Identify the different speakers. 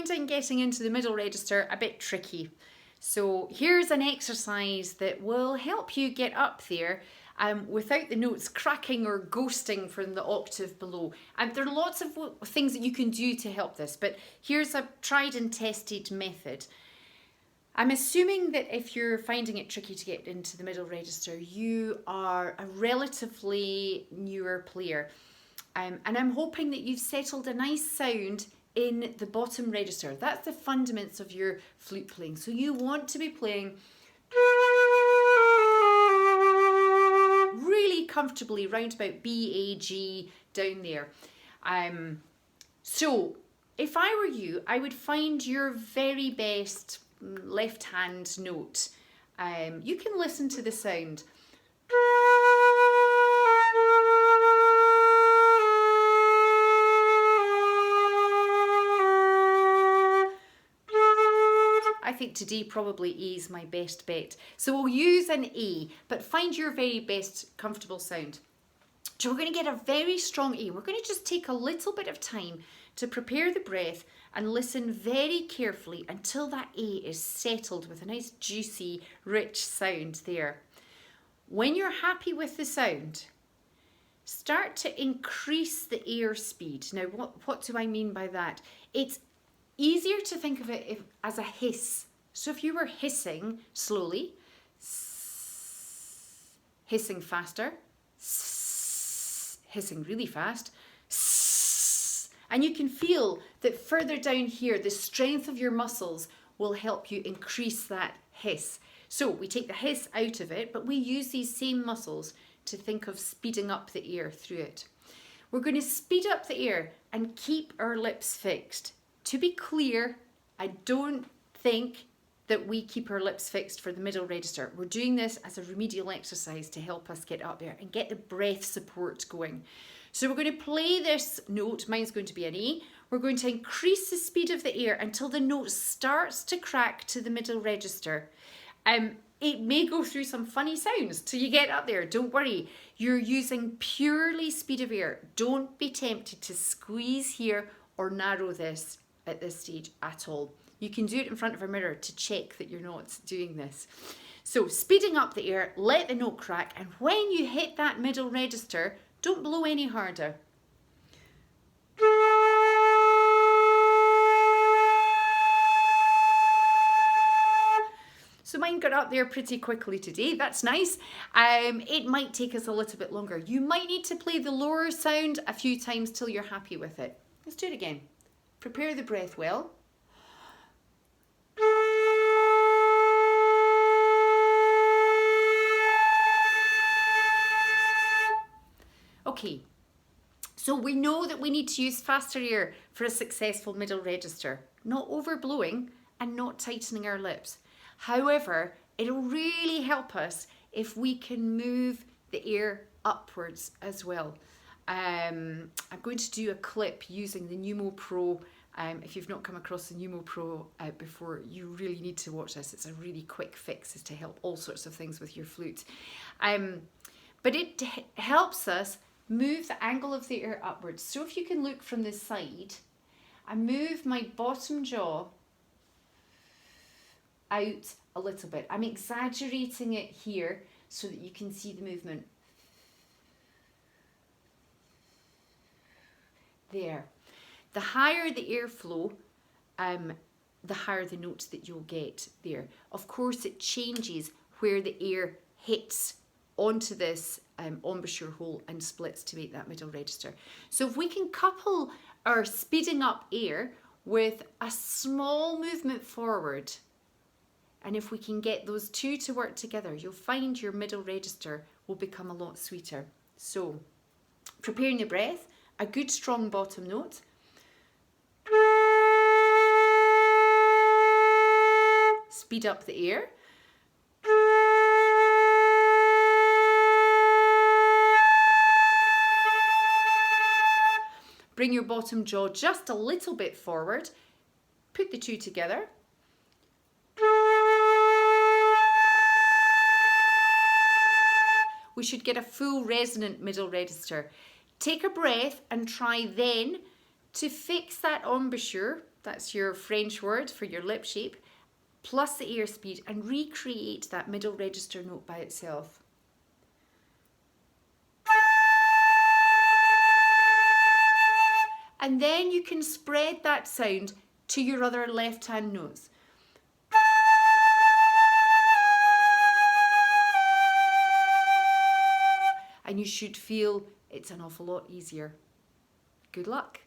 Speaker 1: finding getting into the middle register a bit tricky. So here's an exercise that will help you get up there without the notes cracking or ghosting from the octave below. And there are lots of things that you can do to help this, but here's a tried and tested method. I'm assuming that if you're finding it tricky to get into the middle register, you are a relatively newer player. And I'm hoping that you've settled a nice sound in the bottom register. That's the fundamentals of your flute playing. So you want to be playing really comfortably round about B, A, G down there. So if I were you, I would find your very best left hand note. You can listen to the sound. I think today probably A is my best bet. So we'll use an A, but find your very best comfortable sound. So we're going to get a very strong A. We're going to just take a little bit of time to prepare the breath and listen very carefully until that A is settled with a nice juicy, rich sound there. When you're happy with the sound, start to increase the air speed. Now, what do I mean by that? It's easier to think of it as a hiss. So if you were hissing slowly, hissing faster, hissing really fast, and you can feel that further down here, the strength of your muscles will help you increase that hiss. So we take the hiss out of it, but we use these same muscles to think of speeding up the air through it. We're going to speed up the air and keep our lips fixed. To be clear, I don't think that we keep our lips fixed for the middle register. We're doing this as a remedial exercise to help us get up there and get the breath support going. So we're going to play this note. Mine's going to be an A. We're going to increase the speed of the air until the note starts to crack to the middle register. It may go through some funny sounds till you get up there. Don't worry. You're using purely speed of air. Don't be tempted to squeeze here or narrow this at this stage at all. You can do it in front of a mirror to check that you're not doing this. So speeding up the air, let the note crack, and when you hit that middle register, don't blow any harder. So mine got up there pretty quickly today. That's nice. It might take us a little bit longer. You might need to play the lower sound a few times till you're happy with it. Let's do it again. Prepare the breath well. Okay, so we know that we need to use faster air for a successful middle register, not overblowing and not tightening our lips. However, it'll really help us if we can move the air upwards as well. I'm going to do a clip using the Numo Pro. If you've not come across the Numo Pro before, you really need to watch this. It's a really quick fix to help all sorts of things with your flute. But it helps us move the angle of the air upwards. So if you can look from the side, I move my bottom jaw out a little bit. I'm exaggerating it here so that you can see the movement. There. The higher the airflow, the higher the notes that you'll get there. Of course, it changes where the air hits onto this embouchure hole and splits to make that middle register. So if we can couple our speeding up air with a small movement forward, and if we can get those two to work together, you'll find your middle register will become a lot sweeter. So preparing the breath, a good strong bottom note. Speed up the air. Bring your bottom jaw just a little bit forward. Put the two together. We should get a full resonant middle register. Take a breath and try then to fix that embouchure That's your French word for your lip shape, plus the airspeed, and recreate that middle register note by itself. And then you can spread that sound to your other left-hand notes. And you should feel it's an awful lot easier. Good luck.